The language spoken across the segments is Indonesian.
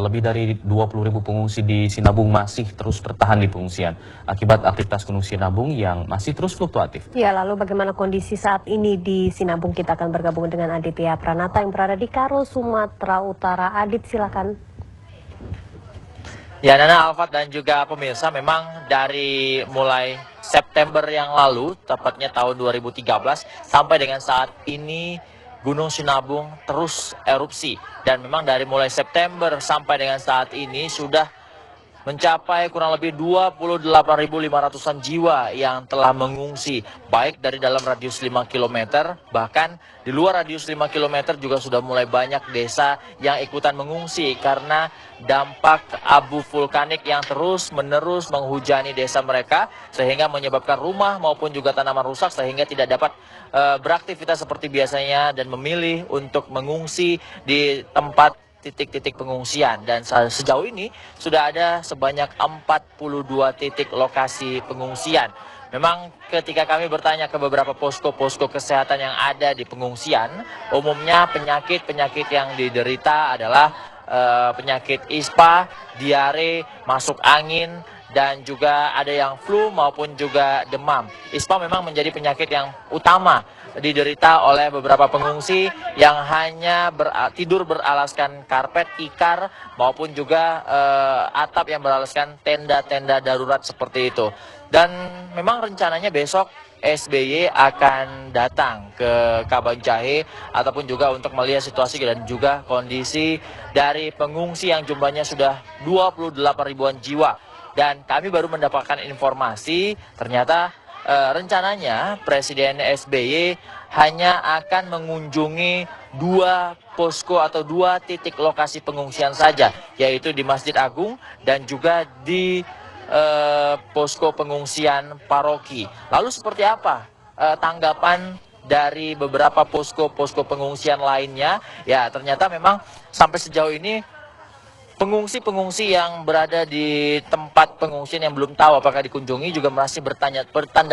Lebih dari 20.000 pengungsi di Sinabung masih terus bertahan di pengungsian akibat aktivitas Gunung Sinabung yang masih terus fluktuatif. Ya, lalu bagaimana kondisi saat ini di Sinabung? Kita akan bergabung dengan Aditya Pranata yang berada di Karo, Sumatera Utara. Adit, silakan. Ya, Nana, Alfat, dan juga pemirsa, memang dari mulai September yang lalu, tepatnya tahun 2013, sampai dengan saat ini Gunung Sinabung terus erupsi. Dan memang dari mulai September sampai dengan saat ini sudah mencapai kurang lebih 28.500-an jiwa yang telah mengungsi, baik dari dalam radius 5 km, bahkan di luar radius 5 km juga sudah mulai banyak desa yang ikutan mengungsi karena dampak abu vulkanik yang terus-menerus menghujani desa mereka, sehingga menyebabkan rumah maupun juga tanaman rusak sehingga tidak dapat beraktivitas seperti biasanya dan memilih untuk mengungsi di tempat titik-titik pengungsian. Dan sejauh ini sudah ada sebanyak 42 titik lokasi pengungsian. Memang ketika kami bertanya ke beberapa posko-posko kesehatan yang ada di pengungsian, umumnya penyakit-penyakit yang diderita adalah penyakit ispa, diare, masuk angin, dan juga ada yang flu maupun juga demam. Ispa memang menjadi penyakit yang utama diderita oleh beberapa pengungsi yang hanya tidur beralaskan karpet, tikar, maupun juga atap yang beralaskan tenda-tenda darurat seperti itu. Dan memang rencananya besok SBY akan datang ke Kabanjahe ataupun juga untuk melihat situasi dan juga kondisi dari pengungsi yang jumlahnya sudah 28 ribuan jiwa. Dan kami baru mendapatkan informasi ternyata rencananya Presiden SBY hanya akan mengunjungi 2 posko atau 2 titik lokasi pengungsian saja, yaitu di Masjid Agung dan juga di posko pengungsian paroki. Lalu seperti apa tanggapan dari beberapa posko-posko pengungsian lainnya? Ya, ternyata memang sampai sejauh ini pengungsi-pengungsi yang berada di tempat pengungsian yang belum tahu apakah dikunjungi juga masih bertanda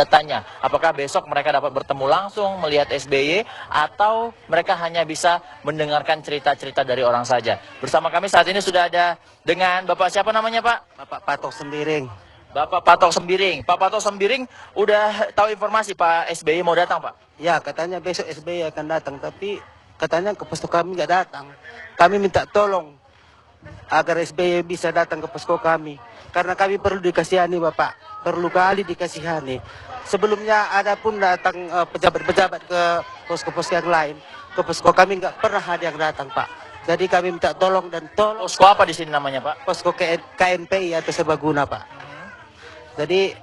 tanya apakah besok mereka dapat bertemu langsung melihat SBY atau mereka hanya bisa mendengarkan cerita-cerita dari orang saja. Bersama kami saat ini sudah ada dengan Bapak siapa namanya, Pak? Bapak Patok Sembiring. Bapak Patok Sembiring. Pak Patok Sembiring udah tahu informasi Pak SBY mau datang, Pak? Ya, katanya besok SBY akan datang, tapi katanya ke posko kami nggak datang. Kami minta tolong agar SBY bisa datang ke posko kami, karena kami perlu dikasihani, Bapak, perlu kali dikasihani. Sebelumnya ada pun datang pejabat-pejabat ke posko-posko yang lain, ke posko kami nggak pernah ada yang datang, Pak. Jadi kami minta tolong dan tolong. Posko apa di sini namanya, Pak? Posko KNPI atau Serbaguna, Pak. Jadi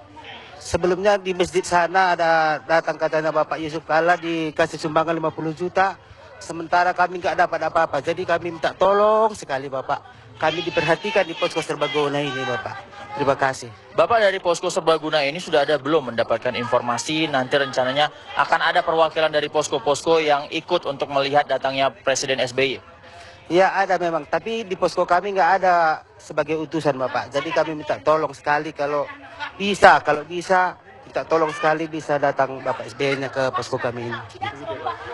sebelumnya di masjid sana ada datang katanya Bapak Yusuf Kalla dikasih sumbangan 50 juta. Sementara kami nggak dapat apa-apa. Jadi kami minta tolong sekali, Bapak. Kami diperhatikan di posko Serbaguna ini, Bapak. Terima kasih. Bapak dari posko Serbaguna ini sudah ada belum mendapatkan informasi nanti rencananya akan ada perwakilan dari posko-posko yang ikut untuk melihat datangnya Presiden SBY? Ya, ada memang. Tapi di posko kami nggak ada sebagai utusan, Bapak. Jadi kami minta tolong sekali kalau bisa minta tolong sekali bisa datang Bapak SBY-nya ke posko kami ini.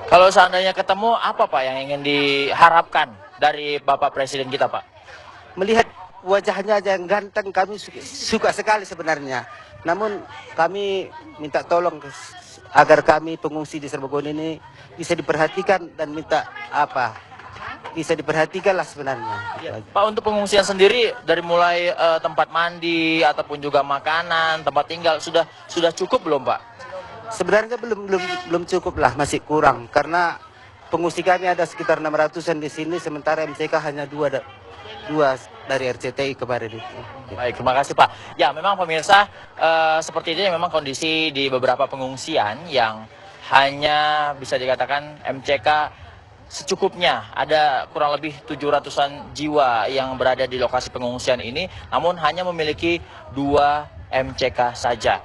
Kalau seandainya ketemu, apa Pak yang ingin diharapkan dari Bapak Presiden kita, Pak? Melihat wajahnya aja yang ganteng, kami suka sekali sebenarnya. Namun kami minta tolong agar kami pengungsi di Serbaguna ini bisa diperhatikan dan minta bisa diperhatikan lah sebenarnya. Ya, Pak, untuk pengungsian sendiri dari mulai tempat mandi ataupun juga makanan, tempat tinggal sudah cukup belum, Pak? Sebenarnya belum cukup lah, masih kurang karena pengungsi kami ada sekitar 600-an di sini, sementara MCK hanya dua dari RCTI kemarin itu. Baik, terima kasih Pak. Ya, memang pemirsa seperti ini memang kondisi di beberapa pengungsian yang hanya bisa dikatakan MCK secukupnya. Ada kurang lebih 700-an jiwa yang berada di lokasi pengungsian ini, namun hanya memiliki 2 MCK saja.